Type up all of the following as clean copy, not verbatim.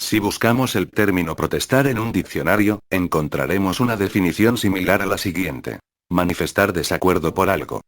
Si buscamos el término protestar en un diccionario, encontraremos una definición similar a la siguiente. Manifestar desacuerdo por algo.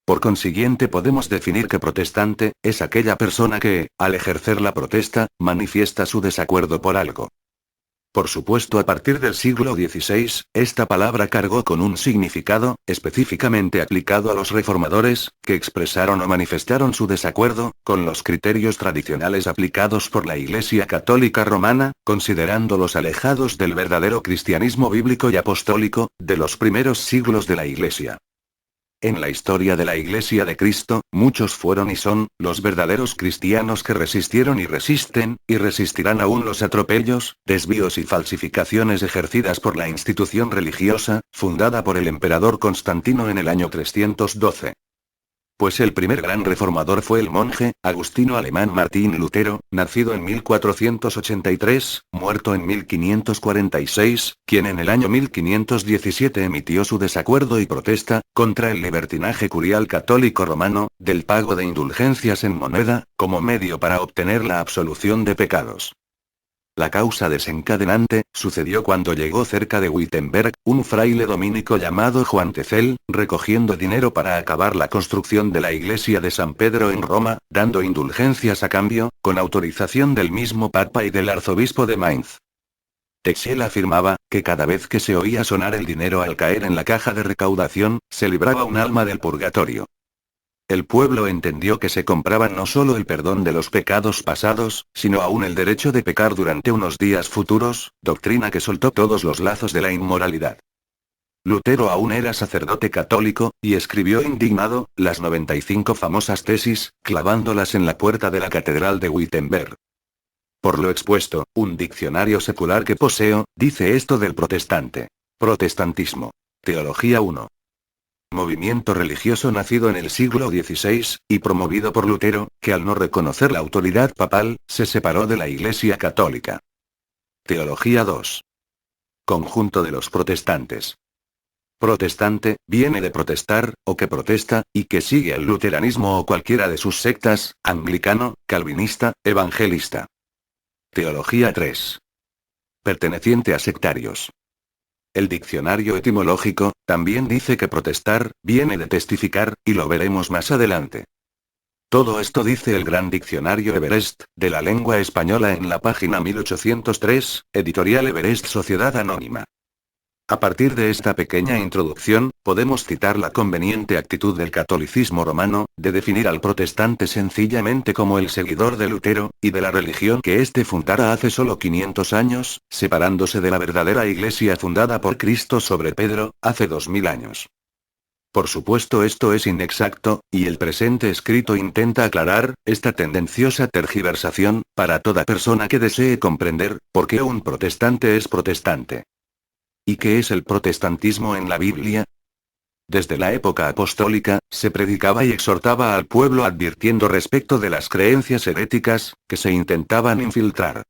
Por consiguiente podemos definir que protestante, es aquella persona que, al ejercer la protesta, manifiesta su desacuerdo por algo. Por supuesto, a partir del siglo XVI, esta palabra cargó con un significado, específicamente aplicado a los reformadores, que expresaron o manifestaron su desacuerdo, con los criterios tradicionales aplicados por la Iglesia Católica Romana, considerándolos alejados del verdadero cristianismo bíblico y apostólico, de los primeros siglos de la Iglesia. En la historia de la Iglesia de Cristo, muchos fueron y son, los verdaderos cristianos que resistieron y resisten, y resistirán aún los atropellos, desvíos y falsificaciones ejercidas por la institución religiosa, fundada por el emperador Constantino en el año 312. Pues el primer gran reformador fue el monje, agustino alemán Martín Lutero, nacido en 1483, muerto en 1546, quien en el año 1517 emitió su desacuerdo y protesta, contra el libertinaje curial católico romano, del pago de indulgencias en moneda, como medio para obtener la absolución de pecados. La causa desencadenante, sucedió cuando llegó cerca de Wittenberg, un fraile dominico llamado Juan Tecel, recogiendo dinero para acabar la construcción de la iglesia de San Pedro en Roma, dando indulgencias a cambio, con autorización del mismo Papa y del arzobispo de Mainz. Tecel afirmaba, que cada vez que se oía sonar el dinero al caer en la caja de recaudación, se libraba un alma del purgatorio. El pueblo entendió que se compraban no solo el perdón de los pecados pasados, sino aún el derecho de pecar durante unos días futuros, doctrina que soltó todos los lazos de la inmoralidad. Lutero aún era sacerdote católico, y escribió indignado, las 95 famosas tesis, clavándolas en la puerta de la catedral de Wittenberg. Por lo expuesto, un diccionario secular que poseo, dice esto del protestante. Protestantismo. Teología 1. Movimiento religioso nacido en el siglo XVI, y promovido por Lutero, que al no reconocer la autoridad papal, se separó de la Iglesia católica. Teología 2. Conjunto de los protestantes. Protestante, viene de protestar, o que protesta, y que sigue el luteranismo o cualquiera de sus sectas, anglicano, calvinista, evangelista. Teología 3. Perteneciente a sectarios. El diccionario etimológico, también dice que protestar, viene de testificar, y lo veremos más adelante. Todo esto dice el gran diccionario Everest, de la lengua española en la página 1803, editorial Everest Sociedad Anónima. A partir de esta pequeña introducción, podemos citar la conveniente actitud del catolicismo romano, de definir al protestante sencillamente como el seguidor de Lutero, y de la religión que éste fundara hace solo 500 años, separándose de la verdadera iglesia fundada por Cristo sobre Pedro, hace 2000 años. Por supuesto esto es inexacto, y el presente escrito intenta aclarar, esta tendenciosa tergiversación, para toda persona que desee comprender, por qué un protestante es protestante. ¿Y qué es el protestantismo en la Biblia? Desde la época apostólica, se predicaba y exhortaba al pueblo advirtiendo respecto de las creencias heréticas, que se intentaban infiltrar.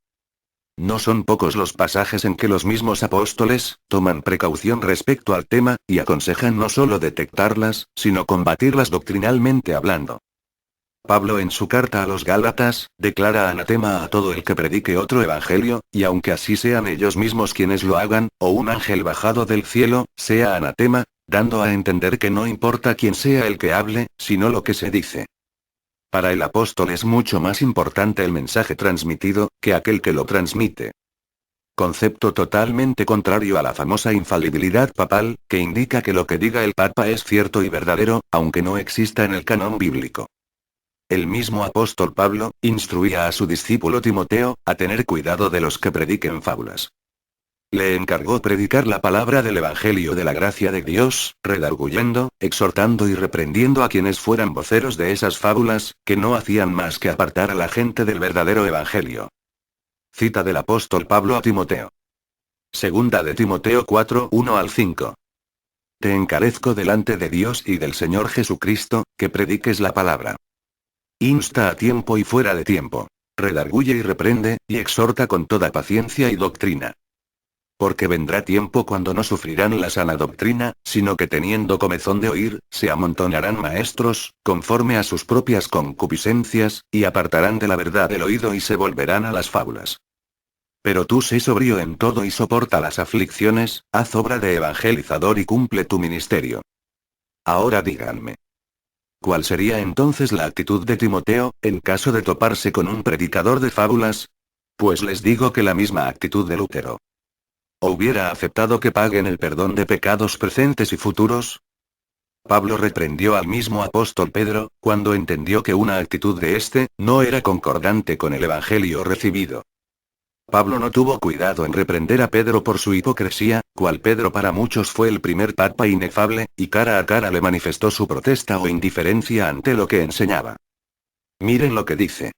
No son pocos los pasajes en que los mismos apóstoles, toman precaución respecto al tema, y aconsejan no solo detectarlas, sino combatirlas doctrinalmente hablando. Pablo en su carta a los Gálatas, declara anatema a todo el que predique otro evangelio, y aunque así sean ellos mismos quienes lo hagan, o un ángel bajado del cielo, sea anatema, dando a entender que no importa quién sea el que hable, sino lo que se dice. Para el apóstol es mucho más importante el mensaje transmitido, que aquel que lo transmite. Concepto totalmente contrario a la famosa infalibilidad papal, que indica que lo que diga el Papa es cierto y verdadero, aunque no exista en el canon bíblico. El mismo apóstol Pablo, instruía a su discípulo Timoteo, a tener cuidado de los que prediquen fábulas. Le encargó predicar la palabra del Evangelio de la gracia de Dios, redarguyendo, exhortando y reprendiendo a quienes fueran voceros de esas fábulas, que no hacían más que apartar a la gente del verdadero Evangelio. Cita del apóstol Pablo a Timoteo. Segunda de Timoteo 4, 1 al 5. Te encarezco delante de Dios y del Señor Jesucristo, que prediques la palabra. Insta a tiempo y fuera de tiempo. Redarguye y reprende, y exhorta con toda paciencia y doctrina. Porque vendrá tiempo cuando no sufrirán la sana doctrina, sino que teniendo comezón de oír, se amontonarán maestros, conforme a sus propias concupiscencias, y apartarán de la verdad el oído y se volverán a las fábulas. Pero tú sé sobrio en todo y soporta las aflicciones, haz obra de evangelizador y cumple tu ministerio. Ahora díganme. ¿Cuál sería entonces la actitud de Timoteo, en caso de toparse con un predicador de fábulas? Pues les digo que la misma actitud de Lutero. ¿O hubiera aceptado que paguen el perdón de pecados presentes y futuros? Pablo reprendió al mismo apóstol Pedro, cuando entendió que una actitud de este, no era concordante con el evangelio recibido. Pablo no tuvo cuidado en reprender a Pedro por su hipocresía, cual Pedro para muchos fue el primer papa inefable, y cara a cara le manifestó su protesta o indiferencia ante lo que enseñaba. Miren lo que dice.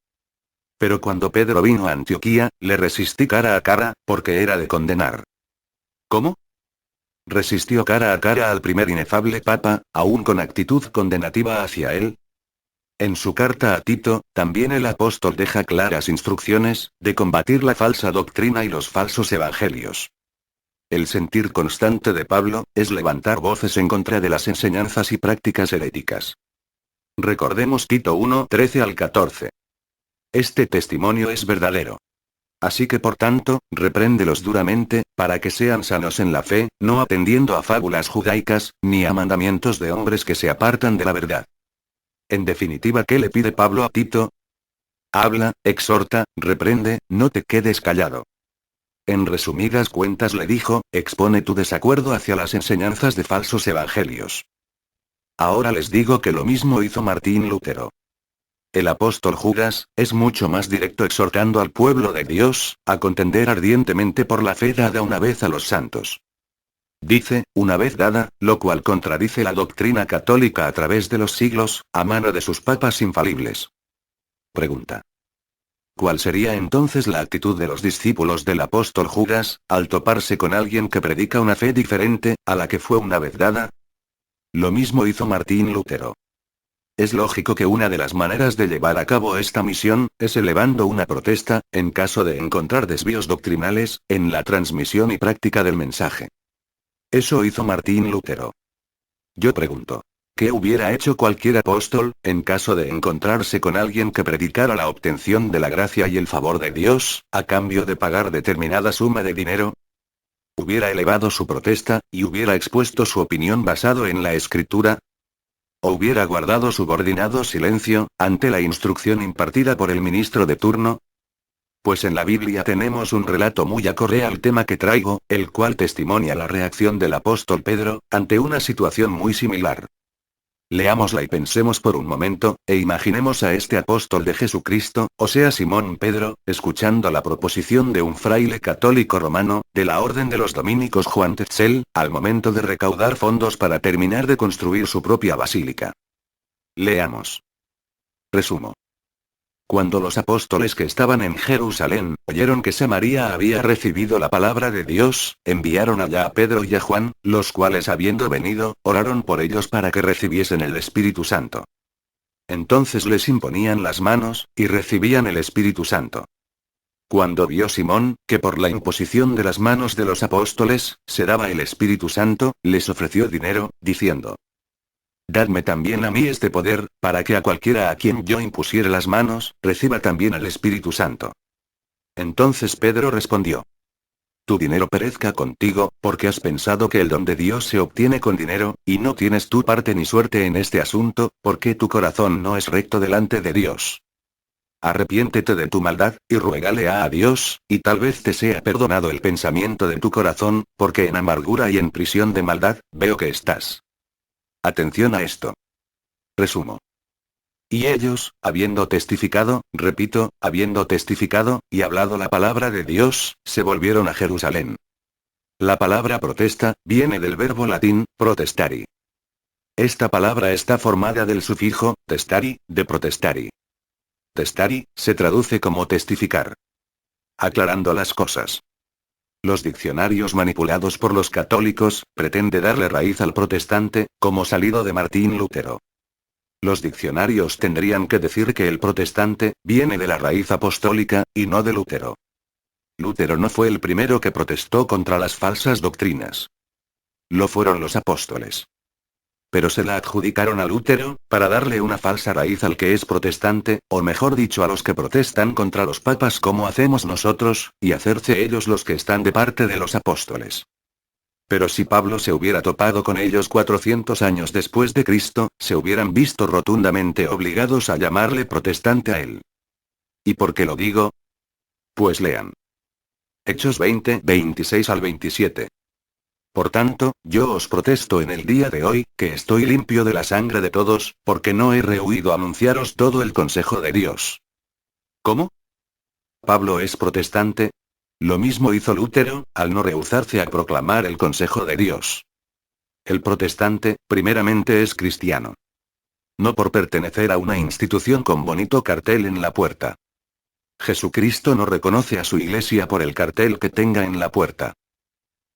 Pero cuando Pedro vino a Antioquía, le resistí cara a cara, porque era de condenar. ¿Cómo? ¿Resistió cara a cara al primer inefable papa, aún con actitud condenativa hacia él? En su carta a Tito, también el apóstol deja claras instrucciones, de combatir la falsa doctrina y los falsos evangelios. El sentir constante de Pablo, es levantar voces en contra de las enseñanzas y prácticas heréticas. Recordemos Tito 1, 13 al 14. Este testimonio es verdadero. Así que por tanto, repréndelos duramente, para que sean sanos en la fe, no atendiendo a fábulas judaicas, ni a mandamientos de hombres que se apartan de la verdad. En definitiva, ¿qué le pide Pablo a Tito? Habla, exhorta, reprende, no te quedes callado. En resumidas cuentas le dijo, expone tu desacuerdo hacia las enseñanzas de falsos evangelios. Ahora les digo que lo mismo hizo Martín Lutero. El apóstol Judas, es mucho más directo exhortando al pueblo de Dios, a contender ardientemente por la fe dada una vez a los santos. Dice, una vez dada, lo cual contradice la doctrina católica a través de los siglos, a mano de sus papas infalibles. Pregunta. ¿Cuál sería entonces la actitud de los discípulos del apóstol Judas, al toparse con alguien que predica una fe diferente, a la que fue una vez dada? Lo mismo hizo Martín Lutero. Es lógico que una de las maneras de llevar a cabo esta misión, es elevando una protesta, en caso de encontrar desvíos doctrinales, en la transmisión y práctica del mensaje. Eso hizo Martín Lutero. Yo pregunto, ¿qué hubiera hecho cualquier apóstol, en caso de encontrarse con alguien que predicara la obtención de la gracia y el favor de Dios, a cambio de pagar determinada suma de dinero? ¿Hubiera elevado su protesta, y hubiera expuesto su opinión basado en la Escritura? ¿O hubiera guardado subordinado silencio, ante la instrucción impartida por el ministro de turno? Pues en la Biblia tenemos un relato muy acorde al tema que traigo, el cual testimonia la reacción del apóstol Pedro, ante una situación muy similar. Leámosla y pensemos por un momento, e imaginemos a este apóstol de Jesucristo, o sea Simón Pedro, escuchando la proposición de un fraile católico romano, de la orden de los dominicos Juan Tetzel, al momento de recaudar fondos para terminar de construir su propia basílica. Leamos. Resumo. Cuando los apóstoles que estaban en Jerusalén, oyeron que Samaria había recibido la palabra de Dios, enviaron allá a Pedro y a Juan, los cuales habiendo venido, oraron por ellos para que recibiesen el Espíritu Santo. Entonces les imponían las manos, y recibían el Espíritu Santo. Cuando vio Simón, que por la imposición de las manos de los apóstoles, se daba el Espíritu Santo, les ofreció dinero, diciendo: Dadme también a mí este poder, para que a cualquiera a quien yo impusiere las manos, reciba también el Espíritu Santo. Entonces Pedro respondió: Tu dinero perezca contigo, porque has pensado que el don de Dios se obtiene con dinero, y no tienes tu parte ni suerte en este asunto, porque tu corazón no es recto delante de Dios. Arrepiéntete de tu maldad, y ruégale a Dios, y tal vez te sea perdonado el pensamiento de tu corazón, porque en amargura y en prisión de maldad, veo que estás. Atención a esto. Resumo. Y ellos, habiendo testificado, repito, habiendo testificado, y hablado la palabra de Dios, se volvieron a Jerusalén. La palabra protesta, viene del verbo latín, protestari. Esta palabra está formada del sufijo, testari, de protestari. Testari, se traduce como testificar. Aclarando las cosas. Los diccionarios manipulados por los católicos, pretende darle raíz al protestante, como salido de Martín Lutero. Los diccionarios tendrían que decir que el protestante, viene de la raíz apostólica, y no de Lutero. Lutero no fue el primero que protestó contra las falsas doctrinas. Lo fueron los apóstoles. pero se la adjudicaron a Lutero, para darle una falsa raíz al que es protestante, o mejor dicho a los que protestan contra los papas como hacemos nosotros, y hacerse ellos los que están de parte de los apóstoles. Pero si Pablo se hubiera topado con ellos 400 años después de Cristo, se hubieran visto rotundamente obligados a llamarle protestante a él. ¿Y por qué lo digo? Pues lean. Hechos 20, 26 al 27. Por tanto, yo os protesto en el día de hoy, que estoy limpio de la sangre de todos, porque no he rehuido anunciaros todo el consejo de Dios. ¿Cómo? ¿Pablo es protestante? Lo mismo hizo Lutero, al no rehusarse a proclamar el consejo de Dios. El protestante, primeramente es cristiano. No por pertenecer a una institución con bonito cartel en la puerta. Jesucristo no reconoce a su iglesia por el cartel que tenga en la puerta.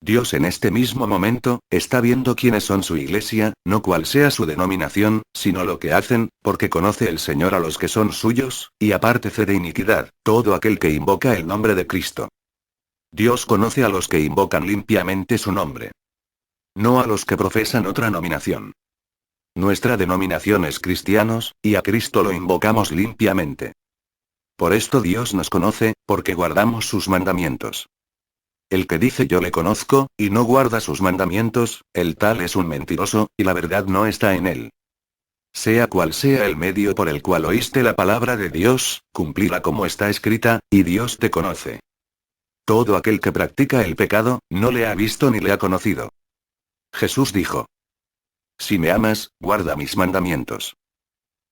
Dios en este mismo momento, está viendo quiénes son su iglesia, no cuál sea su denominación, sino lo que hacen, porque conoce el Señor a los que son suyos, y apártese de iniquidad, todo aquel que invoca el nombre de Cristo. Dios conoce a los que invocan limpiamente su nombre. No a los que profesan otra nominación. Nuestra denominación es cristianos, y a Cristo lo invocamos limpiamente. Por esto Dios nos conoce, porque guardamos sus mandamientos. El que dice yo le conozco, y no guarda sus mandamientos, el tal es un mentiroso, y la verdad no está en él. Sea cual sea el medio por el cual oíste la palabra de Dios, cumplila como está escrita, y Dios te conoce. Todo aquel que practica el pecado, no le ha visto ni le ha conocido. Jesús dijo: Si me amas, guarda mis mandamientos.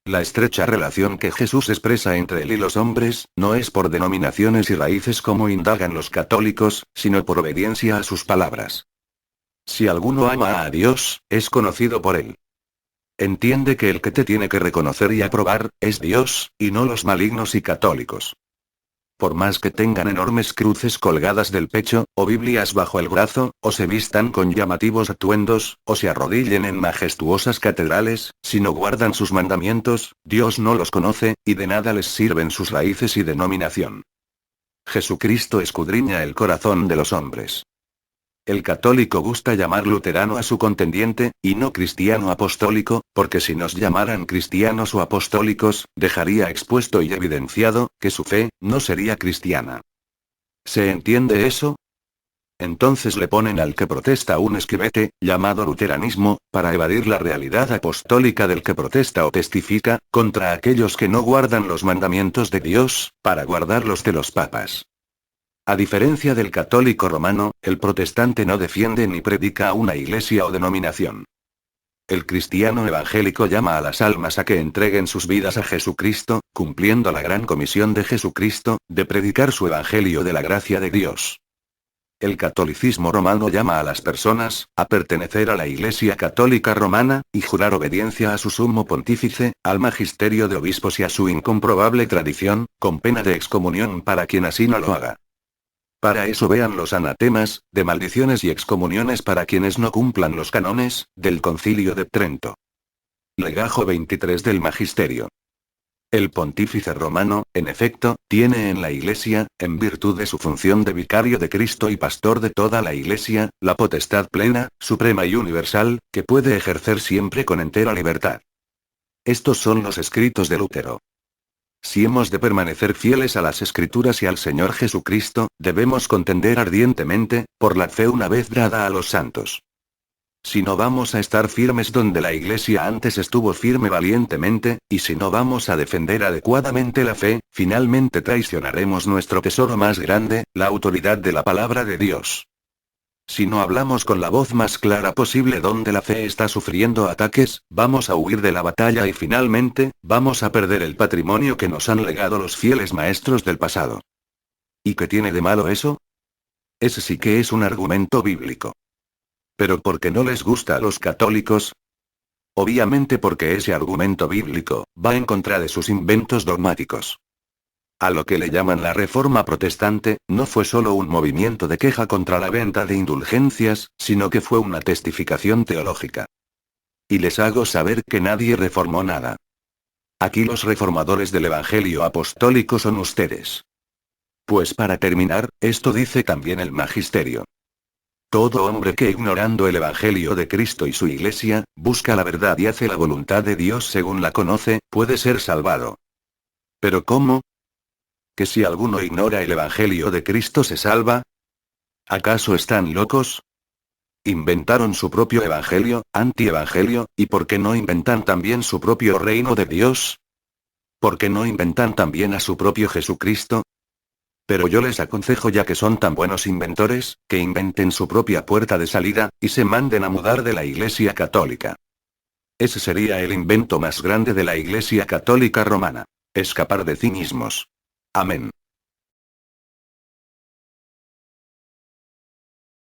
La estrecha relación que Jesús expresa entre él y los hombres, no es por denominaciones y raíces como indagan los católicos, sino por obediencia a sus palabras. Si alguno ama a Dios, es conocido por él. Entiende que el que te tiene que reconocer y aprobar, es Dios, y no los malignos y católicos. Por más que tengan enormes cruces colgadas del pecho, o Biblias bajo el brazo, o se vistan con llamativos atuendos, o se arrodillen en majestuosas catedrales, si no guardan sus mandamientos, Dios no los conoce, y de nada les sirven sus raíces y denominación. Jesucristo escudriña el corazón de los hombres. El católico gusta llamar luterano a su contendiente, y no cristiano apostólico, porque si nos llamaran cristianos o apostólicos, dejaría expuesto y evidenciado, que su fe, no sería cristiana. ¿Se entiende eso? Entonces le ponen al que protesta un esquivete, llamado luteranismo, para evadir la realidad apostólica del que protesta o testifica, contra aquellos que no guardan los mandamientos de Dios, para guardar los de los papas. A diferencia del católico romano, el protestante no defiende ni predica a una iglesia o denominación. El cristiano evangélico llama a las almas a que entreguen sus vidas a Jesucristo, cumpliendo la gran comisión de Jesucristo, de predicar su evangelio de la gracia de Dios. El catolicismo romano llama a las personas, a pertenecer a la Iglesia Católica Romana, y jurar obediencia a su sumo pontífice, al magisterio de obispos y a su incomprobable tradición, con pena de excomunión para quien así no lo haga. Para eso vean los anatemas, de maldiciones y excomuniones para quienes no cumplan los cánones, del Concilio de Trento. Legajo 23 del Magisterio. El pontífice romano, en efecto, tiene en la Iglesia, en virtud de su función de vicario de Cristo y pastor de toda la Iglesia, la potestad plena, suprema y universal, que puede ejercer siempre con entera libertad. Estos son los escritos de Lutero. Si hemos de permanecer fieles a las Escrituras y al Señor Jesucristo, debemos contender ardientemente, por la fe una vez dada a los santos. Si no vamos a estar firmes donde la Iglesia antes estuvo firme valientemente, y si no vamos a defender adecuadamente la fe, finalmente traicionaremos nuestro tesoro más grande, la autoridad de la palabra de Dios. Si no hablamos con la voz más clara posible donde la fe está sufriendo ataques, vamos a huir de la batalla y finalmente, vamos a perder el patrimonio que nos han legado los fieles maestros del pasado. ¿Y qué tiene de malo eso? Ese sí que es un argumento bíblico. ¿Pero por qué no les gusta a los católicos? Obviamente porque ese argumento bíblico, va en contra de sus inventos dogmáticos. A lo que le llaman la Reforma Protestante, no fue solo un movimiento de queja contra la venta de indulgencias, sino que fue una testificación teológica. Y les hago saber que nadie reformó nada. Aquí los reformadores del Evangelio apostólico son ustedes. Pues para terminar, esto dice también el Magisterio. Todo hombre que ignorando el Evangelio de Cristo y su Iglesia, busca la verdad y hace la voluntad de Dios según la conoce, puede ser salvado. ¿Pero cómo? ¿Que si alguno ignora el Evangelio de Cristo se salva? ¿Acaso están locos? Inventaron su propio evangelio, antievangelio, ¿y por qué no inventan también su propio reino de Dios? ¿Por qué no inventan también a su propio Jesucristo? Pero yo les aconsejo, ya que son tan buenos inventores, que inventen su propia puerta de salida, y se manden a mudar de la Iglesia Católica. Ese sería el invento más grande de la Iglesia Católica Romana. Escapar de sí mismos. Amén.